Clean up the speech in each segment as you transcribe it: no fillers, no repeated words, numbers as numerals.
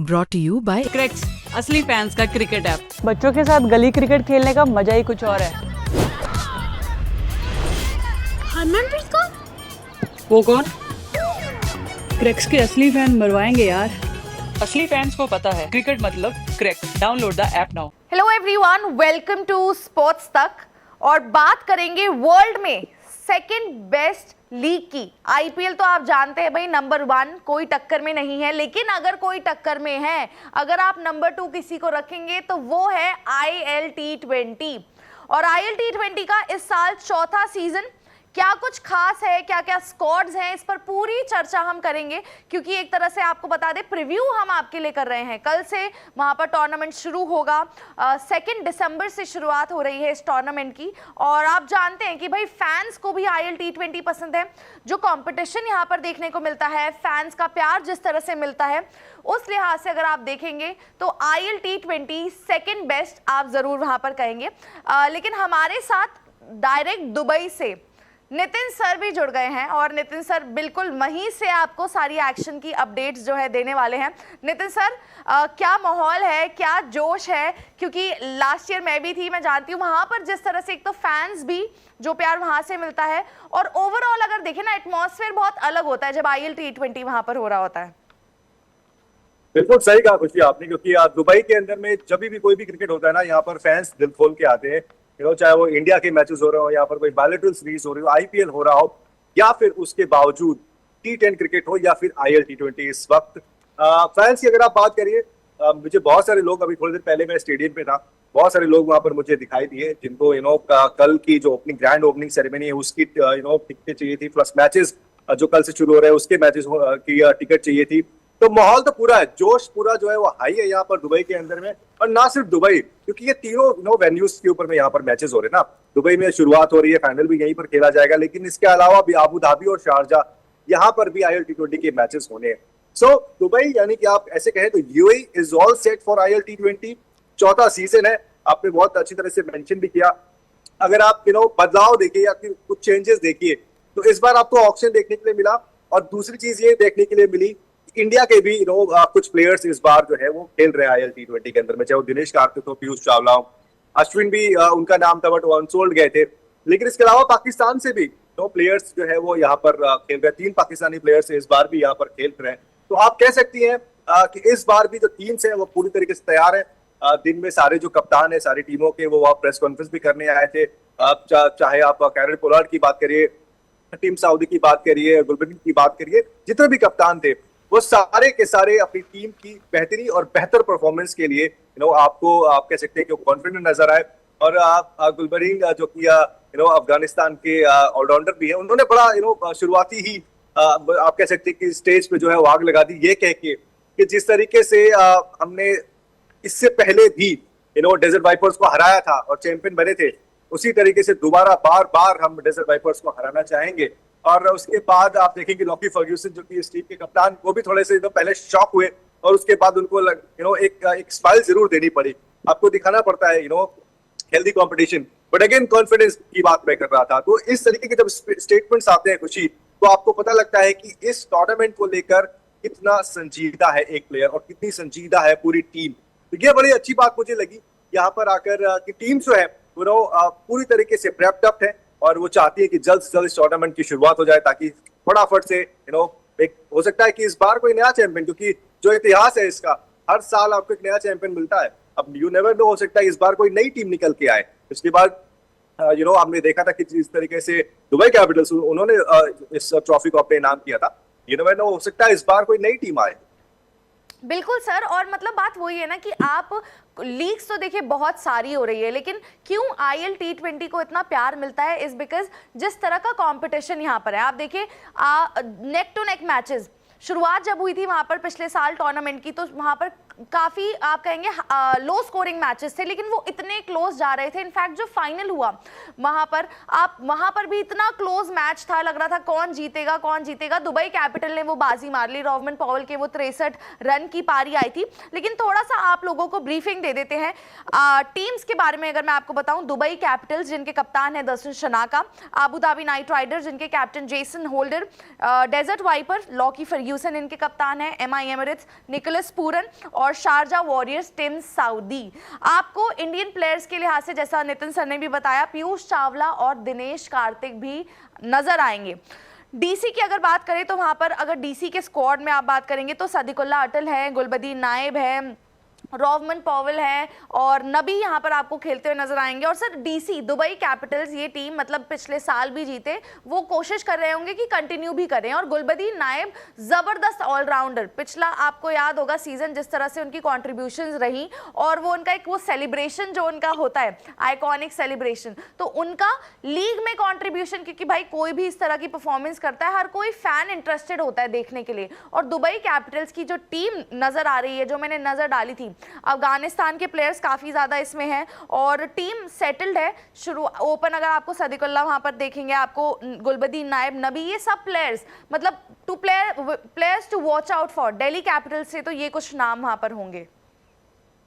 Brought to you by cracks, असली fans का cricket app. बच्चों के साथ गली क्रिकेट खेलने का मजा ही कुछ और है। हरमनप्रीत कौर? वो कौन? क्रैक्स के असली फैन मरवाएंगे यार। असली फैंस को पता है क्रिकेट मतलब cracks. Download the app now. Hello everyone, welcome to sports Tak. और बात करेंगे वर्ल्ड में सेकंड बेस्ट लीग की। आईपीएल तो आप जानते हैं भाई, नंबर 1 कोई टक्कर में नहीं है, लेकिन अगर कोई टक्कर में है, अगर आप नंबर 2 किसी को रखेंगे तो वो है ILT20। और ILT20 का इस साल चौथा सीजन, क्या कुछ खास है, क्या क्या स्क्वाड्स हैं, इस पर पूरी चर्चा हम करेंगे। क्योंकि एक तरह से आपको बता दें, प्रीव्यू हम आपके लिए कर रहे हैं। कल से वहां पर टूर्नामेंट शुरू होगा, 2 दिसंबर से शुरुआत हो रही है इस टूर्नामेंट की। और आप जानते हैं कि भाई फैंस को भी ILT20 पसंद है। जो कंपटीशन यहाँ पर देखने को मिलता है, फैंस का प्यार जिस तरह से मिलता है, उस लिहाज से अगर आप देखेंगे तो ILT20 सेकेंड बेस्ट आप जरूर वहां पर कहेंगे। लेकिन हमारे साथ डायरेक्ट दुबई से नितिन सर भी जुड़ गए हैं, और नितिन सर बिल्कुल वहीं से आपको सारी एक्शन की अपडेट्स जो है देने वाले हैं। नितिन सर, क्या माहौल है, क्या जोश है? क्योंकि लास्ट ईयर मैं भी थी, मैं जानती हूँ वहां पर जिस तरह से एक तो फैंस भी जो प्यार वहां से मिलता है, और ओवरऑल अगर देखें ना, एटमॉस्फेयर बहुत अलग होता है जब ILT20 वहां पर हो रहा होता है। बिल्कुल सही कहा खुशी आपने, क्योंकि दुबई के अंदर में जब भी कोई भी क्रिकेट होता है ना, यहाँ पर फैंस दिल खोल के आते हैं। चाहे वो इंडिया के मैचेस हो रहे हो, यहाँ पर कोई बायलैटरल सीरीज हो रही हो, आईपीएल हो रहा हो, या फिर उसके बावजूद T10 क्रिकेट हो या फिर ILT20। इस वक्त फैंस की अगर आप बात करिए, मुझे बहुत सारे लोग, अभी थोड़ी देर पहले मैं स्टेडियम पे था, बहुत सारे लोग वहां पर मुझे दिखाई दिए जिनको कल की जो ग्रैंड ओपनिंग सेरेमनी है उसकी टिकटें चाहिए थी, प्लस मैचेस जो कल से शुरू हो रहे हैं उसके मैचेस की टिकट चाहिए थी। तो माहौल तो पूरा है, जोश पूरा जो है वो हाई है यहाँ पर दुबई के अंदर में। और ना सिर्फ दुबई, क्योंकि ये तीनों वेन्यूज के ऊपर में यहाँ पर मैचेस हो रहे हैं ना। दुबई में शुरुआत हो रही है, फाइनल भी यहीं पर खेला जाएगा, लेकिन इसके अलावा भी अबू धाबी और शारजा, यहाँ पर भी ILT20 के मैचेस होने हैं। सो दुबई, यानी कि आप ऐसे कहें तो UAE is all set for ILT20। चौथा सीजन है, आपने बहुत अच्छी तरह से मेंशन भी किया। अगर आप बदलाव देखिए या फिर कुछ चेंजेस देखिए, तो इस बार आपको ऑक्शन देखने के लिए मिला। और दूसरी चीज ये देखने के लिए मिली, इंडिया के भी कुछ प्लेयर्स इस बार जो है वो खेल रहे हैं ILT20 के अंदर में, चाहे वो दिनेश कार्तिक हो, पीयूष चावला हो, अश्विन भी उनका नाम था बट वो अनसोल्ड गए थे। लेकिन इसके अलावा पाकिस्तान से भी प्लेयर्स जो है वो यहाँ पर खेल रहे हैं। 3 पाकिस्तानी प्लेयर्स इस बार भी यहाँ पर खेल रहे हैं। तो आप कह सकती हैं कि इस बार भी जो टीम्स है वो पूरी तरीके से तैयार है। दिन में सारे जो कप्तान है सारी टीमों के, वो वहाँ प्रेस कॉन्फ्रेंस भी करने आए थे। चाहे आप कैरन पोलार्ड की बात करिए, टीम सऊदी की बात करिए, गुरबचन की बात करिए, जितने भी कप्तान थे वो सारे के सारे अपनी टीम की बेहतरी और बेहतर परफॉर्मेंस के लिए आपको आप कह सकते हैं कि कॉन्फिडेंट नजर आए। और गुलबरीन जो कि अफगानिस्तान के ऑलराउंडर भी है, उन्होंने बड़ा शुरुआती ही आप कह सकते हैं कि स्टेज पे जो है वो आग लगा दी, ये कह के कि जिस तरीके से हमने इससे पहले भी डेजर्ट वाइपर्स को हराया था और चैंपियन बने थे, उसी तरीके से दोबारा बार बार हम डेजर्ट वाइपर्स को हराना चाहेंगे। और उसके बाद आप देखेंगे लॉकी फर्ग्यूसन जो कि इस टीम के कप्तान, वो भी थोड़े से पहले शॉक हुए, और उसके बाद उनको एक स्माइल जरूर देनी पड़ी। आपको दिखाना पड़ता है healthy competition, but again confidence की बात मैं कर रहा था। तो इस तरीके के जब स्टेटमेंट्स आते हैं खुशी, तो आपको पता लगता है कि इस टूर्नामेंट को लेकर कितना संजीदा है एक प्लेयर और कितनी संजीदा है पूरी टीम। तो ये बड़ी अच्छी बात मुझे लगी यहाँ पर आकर कि टीम जो है पूरी तरीके से प्रेप्ड अप है, और वो चाहती है कि जल्द से जल्द इस टूर्नामेंट की शुरुआत हो जाए, ताकि फटाफट से एक हो सकता है कि इस बार कोई नया चैंपियन, क्योंकि जो इतिहास है इसका, हर साल आपको एक नया चैंपियन मिलता है। अब यू नेवर नो, हो सकता है इस बार कोई नई टीम निकल के आए। इसके बाद आपने देखा था कि जिस तरीके से दुबई कैपिटल्स उन्होंने इस ट्रॉफी को अपने नाम किया था, यू नेवर नो, हो सकता है इस बार कोई नई टीम आए। बिल्कुल सर, और मतलब बात वही है ना कि आप लीग्स तो देखिए बहुत सारी हो रही है, लेकिन क्यों ILT20 को इतना प्यार मिलता है, इज बिकॉज जिस तरह का कंपटीशन यहाँ पर है। आप देखिए नेक टू नेक मैचेस, शुरुआत जब हुई थी वहां पर पिछले साल टूर्नामेंट की, तो वहां पर काफी आप कहेंगे लो स्कोरिंग मैचेस थे, लेकिन वो इतने क्लोज जा रहे थे। इनफैक्ट जो फाइनल हुआ वहां पर भी इतना क्लोज मैच था, लग रहा था कौन जीतेगा कौन जीतेगा। दुबई कैपिटल ने वो बाजी मार ली, रॉवमन पॉवेल के वो 63 रन की पारी आई थी। लेकिन थोड़ा सा आप लोगों को ब्रीफिंग दे देते हैं टीम्स के बारे में। अगर मैं आपको बताऊं, दुबई कैपिटल्स जिनके कप्तान है Dasun Shanaka, Abu Dhabi Knight Riders जिनके captain Jason Holder, Desert Viper Lockie Ferguson, Ferguson इनके कप्तान है, MI एमिरेट्स निकोलस पूरन और शारजा वॉरियर्स टिम साउदी। आपको इंडियन प्लेयर्स के लिहाज से जैसा नितिन सर ने भी बताया, पीयूष चावला और दिनेश कार्तिक भी नजर आएंगे। डीसी की अगर बात करें तो वहां पर अगर डीसी के स्क्वाड में आप बात करेंगे तो सदिकुल्ला अटल है, गुलबदीन नायब है, रॉवमन पॉवल है और नबी यहाँ पर आपको खेलते हुए नजर आएंगे। और सर डीसी दुबई कैपिटल्स ये टीम मतलब पिछले साल भी जीते, वो कोशिश कर रहे होंगे कि कंटिन्यू भी करें। और गुलबदीन नायब जबरदस्त ऑलराउंडर, पिछला आपको याद होगा सीजन जिस तरह से उनकी कॉन्ट्रीब्यूशंस रही और वो उनका एक वो सेलिब्रेशन जो उनका होता है आइकॉनिक सेलिब्रेशन, तो उनका लीग में कॉन्ट्रीब्यूशन, क्योंकि भाई कोई भी इस तरह की परफॉर्मेंस करता है हर कोई फैन इंटरेस्टेड होता है देखने के लिए। और दुबई कैपिटल्स की जो टीम नजर आ रही है, जो मैंने नजर डाली थी, अफगानिस्तान के प्लेयर्स काफी ज्यादा इसमें हैं और टीम सेटल्ड है। शुरू ओपन अगर आपको सदिकुल्ला वहां पर देखेंगे, आपको गुलबदीन नायब, नबी, ये सब प्लेयर्स मतलब players to watch out for. Delhi Capitals से तो ये कुछ नाम वहां पर होंगे।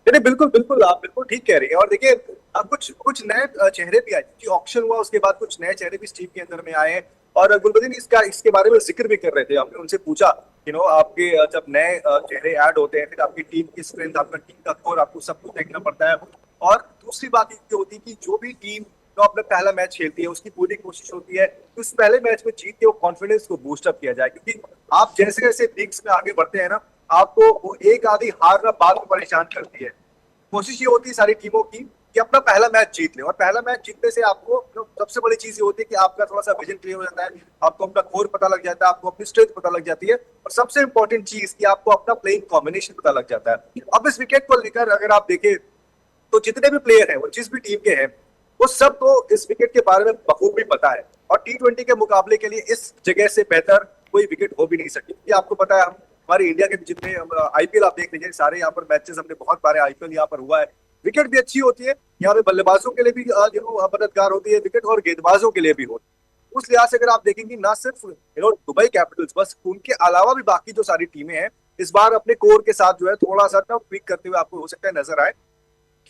नहीं, बिल्कुल बिल्कुल, आप बिल्कुल ठीक कह रही हैं। और देखिए अब कुछ नए चेहरे भी आए, क्योंकि ऑक्शन हुआ उसके बाद कुछ नए चेहरे भी इस टीम के अंदर में आए हैं। और गुलबदीन इसके बारे में जिक्र भी कर रहे थे। हमने उनसे पूछा आपके जब नए चेहरे ऐड होते हैं, फिर आपकी टीम की स्ट्रेंथ, आपका टीम का कोर, आपको सब कुछ देखना पड़ता है। और दूसरी बात ये होती है कि जो भी टीम जो अपना पहला मैच खेलती है उसकी पूरी कोशिश होती है कि उस पहले मैच में जीत के वो कॉन्फिडेंस को बूस्ट अप किया जाए, क्योंकि आप जैसे जैसे लीग्स में आगे बढ़ते हैं ना, आपको वो एक आधी हार ना बाद में परेशान करती है। कोशिश ये होती है सारी टीमों की कि अपना पहला मैच जीत ले, और पहला मैच जीतने से आपको सबसे बड़ी चीज ये होती है कि आपका थोड़ा सा विजन क्लियर हो जाता है, आपको अपना कोर पता लग जाता है, आपको अपनी स्ट्रेंथ पता लग जाती है, और सबसे इंपॉर्टेंट चीज कि आपको अपना प्लेइंग कॉम्बिनेशन पता लग जाता है। अब इस विकेट को लेकर अगर आप देखें तो जितने भी प्लेयर हैं वो जिस भी टीम के हैं वो सब तो इस विकेट के बारे में बखूबी पता है, और T20 के मुकाबले के लिए इस जगह से बेहतर कोई विकेट हो भी नहीं सकती। ये आपको पता है, हमारे इंडिया के जितने IPL आप देख लीजिए, सारे यहाँ पर मैचेस हमने बहुत बारे IPL यहाँ पर हुआ है, विकेट भी अच्छी होती है। यहाँ पे बल्लेबाजों के लिए भी मददगार होती है विकेट, और गेंदबाजों के लिए भी होती है। उस लिहाज से अगर आप देखेंगे ना सिर्फ दुबई कैपिटल्स, बस उनके अलावा भी बाकी जो सारी टीमें हैं इस बार अपने कोर के साथ जो है थोड़ा सा ट्वीक करते हुए आपको हो सकता है नजर आए।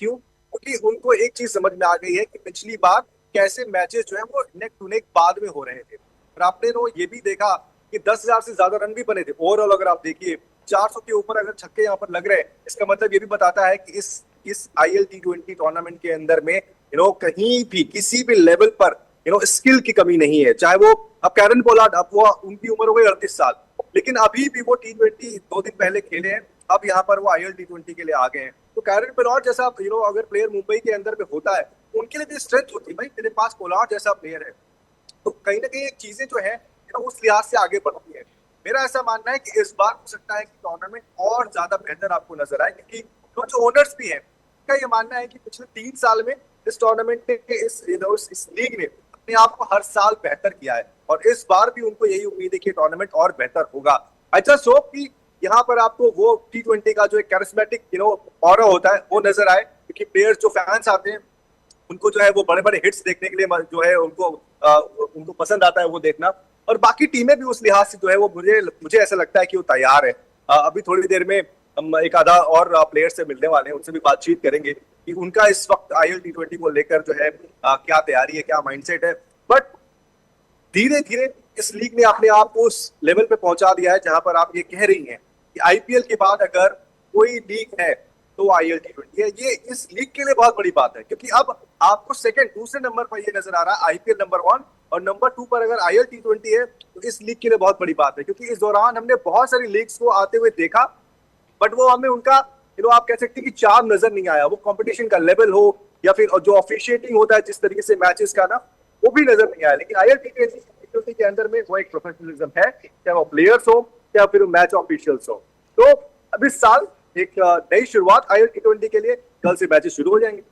क्यों? क्योंकि उनको एक चीज समझ में आ गई है कि पिछली बार कैसे मैचेस जो है वो नेक टू नेक बाद में हो रहे थे, और आपने ये भी देखा कि 10,000 से ज्यादा रन भी बने थे ओवरऑल। अगर आप देखिए 400 के ऊपर अगर छक्के यहाँ पर लग रहे हैं, इसका मतलब ये भी बताता है कि इस IL T20 टूर्नामेंट के अंदर में कहीं भी किसी भी लेवल पर स्किल की कमी नहीं है। चाहे वो अब कैरन पोलार्ड, अब वो उनकी उम्र हो गई 38 साल, लेकिन अभी भी वो T20 2 दिन पहले खेले हैं, अब यहाँ पर वो IL T20 के लिए आ गए हैं। तो कैरन पोलार्ड जैसा अगर प्लेयर मुंबई के अंदर में होता है, उनके लिए भी स्ट्रेंथ होती है। भाई तेरे पास पोलार्ड जैसा प्लेयर है, तो कहीं ना कहीं चीजें जो है उस लिहाज से आगे बढ़ती है। मेरा ऐसा मानना है कि इस बार हो सकता है कि टूर्नामेंट और ज्यादा बेहतर आपको नजर आए, क्योंकि जो ओनर्स भी हैं उनका ये मानना है कि पिछले 3 साल में इस टूर्नामेंट ने, इस लीग ने अपने आप को हर साल बेहतर किया है, और इस बार भी उनको यही उम्मीद है कि टूर्नामेंट और बेहतर होगा। आई जस्ट होप कि यहाँ पर आपको वो T20 का जो एक कैरिस्मेटिक ऑरा होता है वो नजर आए, क्योंकि प्लेयर्स जो फैंस आते हैं उनको जो है वो बड़े बड़े हिट्स देखने के लिए जो है उनको पसंद आता है वो देखना। और बाकी टीमें भी उस लिहाज से जो है वो मुझे ऐसा लगता है कि वो तैयार है। अभी थोड़ी देर में हम एक आधा और प्लेयर से मिलने वाले हैं, उनसे भी बातचीत करेंगे कि उनका इस वक्त IL T20 को लेकर जो है क्या तैयारी है, क्या माइंडसेट है। बट धीरे धीरे इस लीग ने अपने आप को उस लेवल पे पहुंचा दिया है जहां पर आप ये कह रही हैं कि IPL के बाद अगर कोई लीग है तो IL T20 है। ये इस लीग के लिए बहुत बड़ी बात है, क्योंकि अब आपको दूसरे नंबर पर ये नजर आ रहा है IPL नंबर 1, और नंबर 2 पर अगर IL T20 है तो इस लीग के लिए बहुत बड़ी बात है। क्योंकि इस दौरान हमने बहुत सारी लीग्स को आते हुए देखा, बट वो हमें उनका आप कह सकते हैं कि चार्म नजर नहीं आया। वो कंपटीशन का लेवल हो या फिर जो ऑफिशिएटिंग होता है जिस तरीके से मैचेस का ना, वो भी नजर नहीं आया। लेकिन IL T20 के अंदर में वो एक प्रोफेशनलिज्म है, चाहे वो प्लेयर्स हो या फिर मैच ऑफिशियल्स हो। तो अब इस साल एक नई शुरुआत IL T20 के लिए, कल से मैचेस शुरू हो जाएंगे।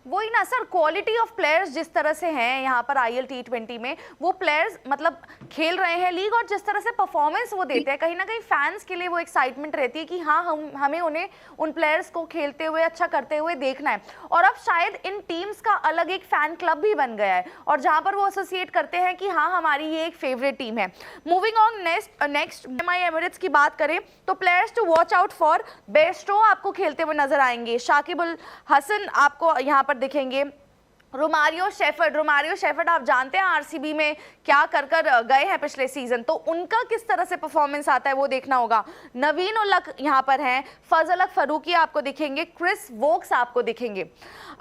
वही ना सर, क्वालिटी ऑफ प्लेयर्स जिस तरह से हैं यहाँ पर IL T20 में, वो प्लेयर्स मतलब खेल रहे हैं लीग, और जिस तरह से परफॉर्मेंस वो देते हैं, कहीं ना कहीं फैंस के लिए वो एक्साइटमेंट रहती है कि हाँ हमें उन्हें उन प्लेयर्स को खेलते हुए अच्छा करते हुए देखना है। और अब शायद इन टीम्स का अलग एक फैन क्लब भी बन गया है, और जहाँ पर वो एसोसिएट करते हैं कि हाँ हमारी ये एक फेवरेट टीम है। Moving on next MI Emirates की बात करें तो players to watch out for, Bairstow आपको खेलते हुए नजर आएंगे, शाकिब अल हसन आपको यहाँ पर दिखेंगे, रोमारियो शेफर्ड आप जानते हैं आरसीबी में क्या कर गए हैं पिछले सीजन, तो उनका किस तरह से परफॉर्मेंस आता है वो देखना होगा। नवीन उलक यहाँ पर हैं, फजल हक फरूकी आपको दिखेंगे, क्रिस वोक्स आपको दिखेंगे।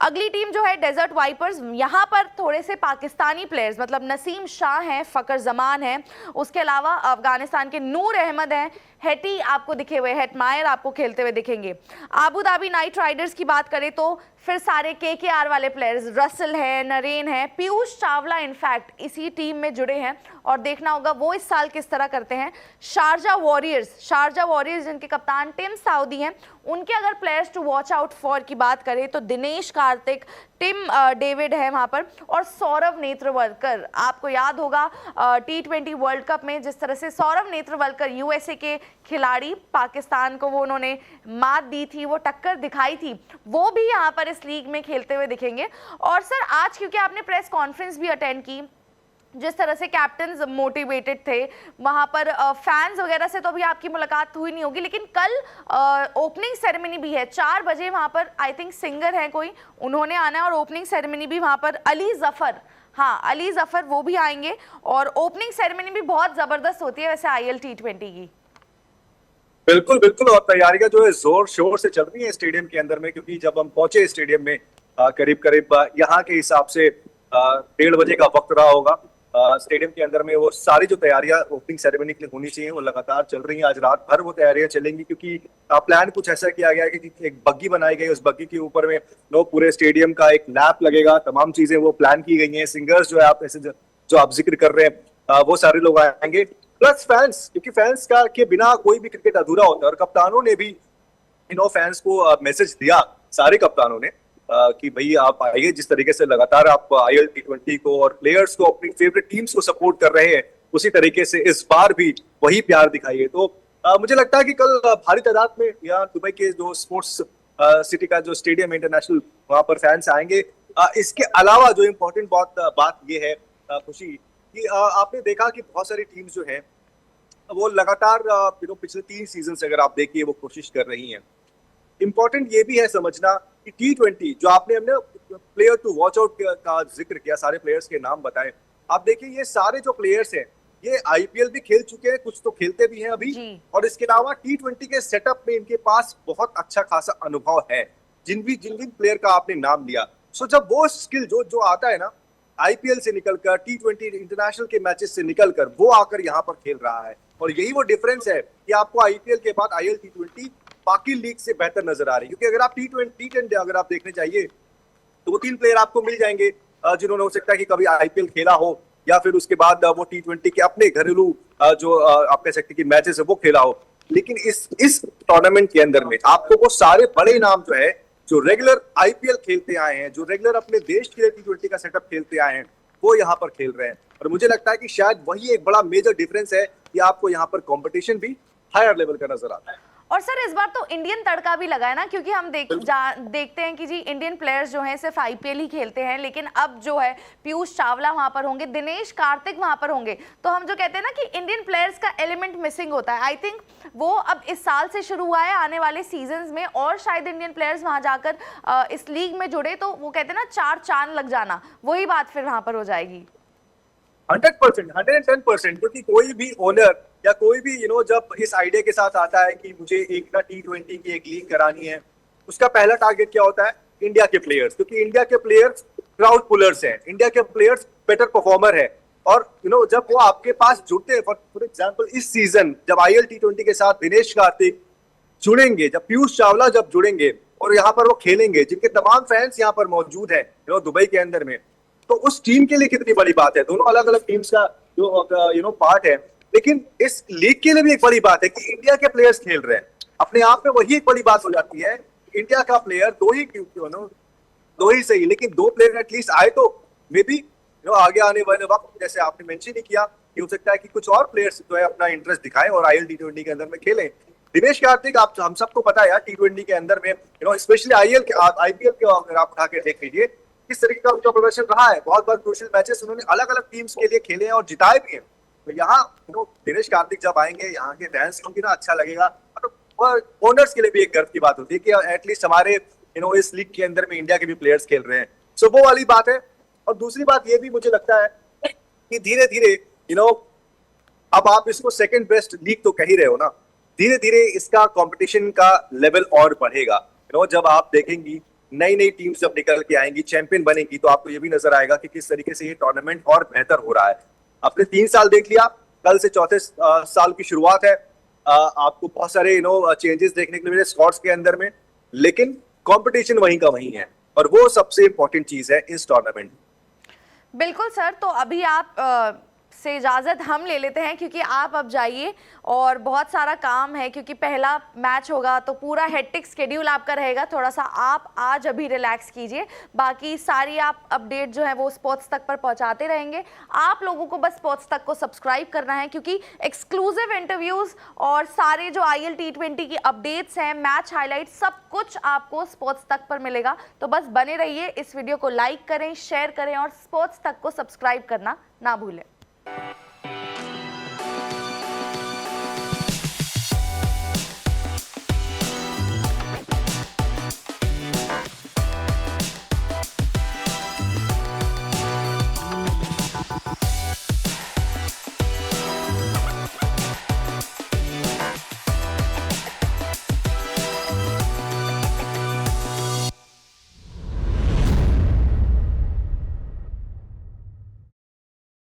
अगली टीम जो है डेजर्ट वाइपर्स, यहाँ पर थोड़े से पाकिस्तानी प्लेयर्स मतलब नसीम शाह हैं, फ़कर जमान हैं, उसके अलावा अफगानिस्तान के नूर अहमद हैं, हेटी आपको दिखे हुए, हेटमायर आपको खेलते हुए दिखेंगे। आबू धाबी नाइट राइडर्स की बात करें तो फिर सारे केकेआर वाले प्लेयर्स, रसल है, नरेन है, पीयूष चावला इनफैक्ट इसी टीम में जुड़े हैं और देखना होगा वो इस साल किस तरह करते हैं। शारजा वॉरियर्स जिनके कप्तान टिम साउदी हैं, उनके अगर players to watch out for की बात करें तो दिनेश कार्तिक, टिम डेविड है वहाँ पर, और सौरव नेत्रवलकर। आपको याद होगा T20 वर्ल्ड कप में जिस तरह से सौरव नेत्रवलकर यूएसए के खिलाड़ी, पाकिस्तान को वो उन्होंने मात दी थी, वो टक्कर दिखाई थी, वो भी यहाँ पर इस लीग में खेलते हुए दिखेंगे। और सर आज क्योंकि आपने प्रेस कॉन्फ्रेंस भी अटेंड की, जिस तरह से कैप्टन्स मोटिवेटेड थे वहाँ पर, फैंस वगैरह से तो अभी आपकी मुलाकात हुई नहीं होगी, लेकिन कल ओपनिंग सेरेमनी भी है 4 बजे वहाँ पर। आई थिंक सिंगर है कोई, उन्होंने आना है, और ओपनिंग सेरेमनी भी वहाँ पर अली जफ़र वो भी आएंगे, और ओपनिंग सेरेमनी भी बहुत ज़बरदस्त होती है वैसे IL T20 की। बिल्कुल बिल्कुल, और तैयारियां जो है जोर शोर से चल रही है स्टेडियम के अंदर में, क्योंकि जब हम पहुंचे स्टेडियम में करीब करीब यहाँ के हिसाब से 1:30 बजे का वक्त रहा होगा। स्टेडियम के अंदर में वो सारी जो तैयारियां ओपनिंग सेरेमनी के लिए होनी चाहिए वो लगातार चल रही हैं। आज रात भर वो तैयारियां चलेंगी, क्योंकि प्लान कुछ ऐसा किया गया है कि एक बग्गी बनाई गई, उस बग्गी के ऊपर में पूरे स्टेडियम का एक लैंप लगेगा, तमाम चीजें वो प्लान की गई हैं। सिंगर्स जो है आप ऐसे जो आप जिक्र कर रहे हैं वो सारे लोग आएंगे, प्लस फैंस, क्योंकि फैंस का के बिना कोई भी क्रिकेट अधूरा होता है। और कप्तानों ने भी फैंस को मैसेज दिया, सारे कप्तानों ने, कि भाई आप आइए, जिस तरीके से लगातार आप IL T20 को और प्लेयर्स को, अपनी फेवरेट टीम्स को सपोर्ट कर रहे हैं, उसी तरीके से इस बार भी वही प्यार दिखाइए। तो मुझे लगता है कि कल भारी तादाद में यहाँ दुबई के जो स्पोर्ट्स सिटी का जो स्टेडियम इंटरनेशनल, वहां पर फैंस आएंगे। इसके अलावा जो इम्पोर्टेंट बात ये है खुशी, कि आपने देखा कि बहुत सारी टीम्स जो है वो लगातार पिछले 3 सीजन से अगर आप देखिए वो कोशिश कर रही हैं। इंपॉर्टेंट ये भी है समझना कि T20 जो हमने प्लेयर टू वॉच आउट का जिक्र किया, सारे प्लेयर्स के नाम बताए, आप देखिए ये सारे जो प्लेयर्स हैं ये IPL भी खेल चुके हैं, कुछ तो खेलते भी हैं अभी, और इसके अलावा T20 के सेटअप में इनके पास बहुत अच्छा खासा अनुभव है। जिन प्लेयर का आपने नाम लिया, सो जब वो स्किल जो आता है ना IPL से निकलकर, T20 इंटरनेशनल के मैचेस से निकलकर वो आकर यहाँ पर खेल रहा है, और यही वो डिफरेंस है कि आपको IPL के बाद IL T20 बाकी लीग से बेहतर नजर आ रही है। क्योंकि अगर आप T20 अगर आप देखने चाहिए तो वो 3 प्लेयर आपको मिल जाएंगे जिन्होंने हो सकता है कि कभी IPL खेला हो, या फिर उसके बाद वो T20 के अपने घरेलू जो आप कह सकते हैं कि मैचेस है वो खेला हो। लेकिन इस टूर्नामेंट के अंदर में आपको वो सारे बड़े नाम जो है, जो रेगुलर IPL खेलते आए हैं, जो रेगुलर अपने देश के लिए T20 का सेटअप खेलते आए हैं, वो यहाँ पर खेल रहे हैं। और मुझे लगता है कि शायद वही एक बड़ा मेजर डिफरेंस है कि आपको यहाँ पर कंपटीशन भी हायर लेवल का नजर आता है। और सर इस बार तो इंडियन तड़का भी लगा है ना, क्योंकि हम देखते हैं कि जी इंडियन प्लेयर्स जो हैं सिर्फ IPL ही खेलते हैं, लेकिन अब जो है पीयूष चावला वहां पर होंगे, दिनेश कार्तिक वहां पर होंगे, तो हम जो कहते हैं ना कि इंडियन प्लेयर्स का एलिमेंट मिसिंग होता है। आई थिंक वो अब इस साल से शुरू हुआ है, आने वाले सीजन्स में और शायद इंडियन प्लेयर्स वहां जाकर इस लीग में जुड़े तो वो कहते हैं ना 4 चांद लग जाना, वही बात फिर वहां पर हो जाएगी। 100%, 110%, क्योंकि कोई भी ओनर या कोई भी जब इस आइडिया के साथ आता है कि मुझे एक ना T20 की एक लीग करानी है, उसका पहला टारगेट क्या होता है? इंडिया के प्लेयर्स, क्योंकि इंडिया के प्लेयर्स क्राउड पुलर्स हैं, इंडिया के प्लेयर्स बेटर परफॉर्मर है। और जब वो आपके पास जुड़ते हैं, फॉर एग्जांपल इस सीजन जब IL T20 के साथ दिनेश कार्तिक जुड़ेंगे, जब पीयूष चावला जब जुड़ेंगे और यहाँ पर वो खेलेंगे, जिनके तमाम फैंस यहाँ पर मौजूद है दुबई के अंदर में, तो उस टीम के लिए कितनी बड़ी बात है। दोनों अलग अलग टीम्स का जो पार्ट है, लेकिन इस लीग के लिए भी एक बड़ी बात है कि इंडिया के प्लेयर्स खेल रहे हैं। अपने आप में वही एक बड़ी बात हो जाती है, इंडिया का प्लेयर दो ही सही, लेकिन 2 प्लेयर एटलीस्ट आए तो मे बी आगे आने वाले वक्त, जैसे आपने मेंशन ही किया, कि हो सकता है कि कुछ और प्लेयर्स जो है अपना इंटरेस्ट दिखाएं और IL T20 के अंदर में खेलें। दिनेश कार्तिक, हम सबको पता है यार, T20 के अंदर में स्पेशली IPL के अगर आप उठा के देख लीजिए किस तरीके का उनका प्रदर्शन रहा है। बहुत बहुत क्रूशियल मैचेस उन्होंने अलग अलग टीम्स के लिए खेले हैं और जिताए भी हैं। तो यहाँ दिनेश कार्तिक जब आएंगे, यहाँ के फैंस को भी ना अच्छा लगेगा, और ओनर्स के लिए भी एक गर्व की बात होती है कि एटलीस्ट हमारे इस लीग के अंदर में इंडिया के भी प्लेयर्स खेल रहे हैं। सो वो वाली बात है। और दूसरी बात ये भी मुझे लगता है कि धीरे धीरे अब आप इसको सेकंड बेस्ट लीग तो कह ही रहे हो ना, धीरे धीरे इसका कंपटीशन का लेवल और बढ़ेगा। जब आप देखेंगी नई नई टीम्स जब निकल के आएंगी, चैंपियन बनेगी, तो आपको ये भी नजर आएगा कि किस तरीके से ये टूर्नामेंट और बेहतर हो रहा है। आपने 3 साल देख लिया, कल से चौथे साल की शुरुआत है। आपको बहुत सारे चेंजेस देखने को मिले स्क्वाड्स के अंदर में, लेकिन कंपटीशन वहीं का वहीं है, और वो सबसे इंपॉर्टेंट चीज है इस टूर्नामेंट। बिल्कुल सर, तो अभी आप से इजाज़त हम ले लेते हैं क्योंकि आप अब जाइए और बहुत सारा काम है, क्योंकि पहला मैच होगा तो पूरा हेक्टिक स्केड्यूल आपका रहेगा। थोड़ा सा आप आज अभी रिलैक्स कीजिए, बाकी सारी आप अपडेट जो है वो स्पोर्ट्स तक पर पहुंचाते रहेंगे। आप लोगों को बस स्पोर्ट्स तक को सब्सक्राइब करना है, क्योंकि एक्सक्लूसिव इंटरव्यूज़ और सारे जो IL T20 की अपडेट्स हैं, मैच हाईलाइट, सब कुछ आपको स्पोर्ट्स तक पर मिलेगा। तो बस बने रहिए, इस वीडियो को लाइक करें, शेयर करें और स्पोर्ट्स तक को सब्सक्राइब करना ना भूलें।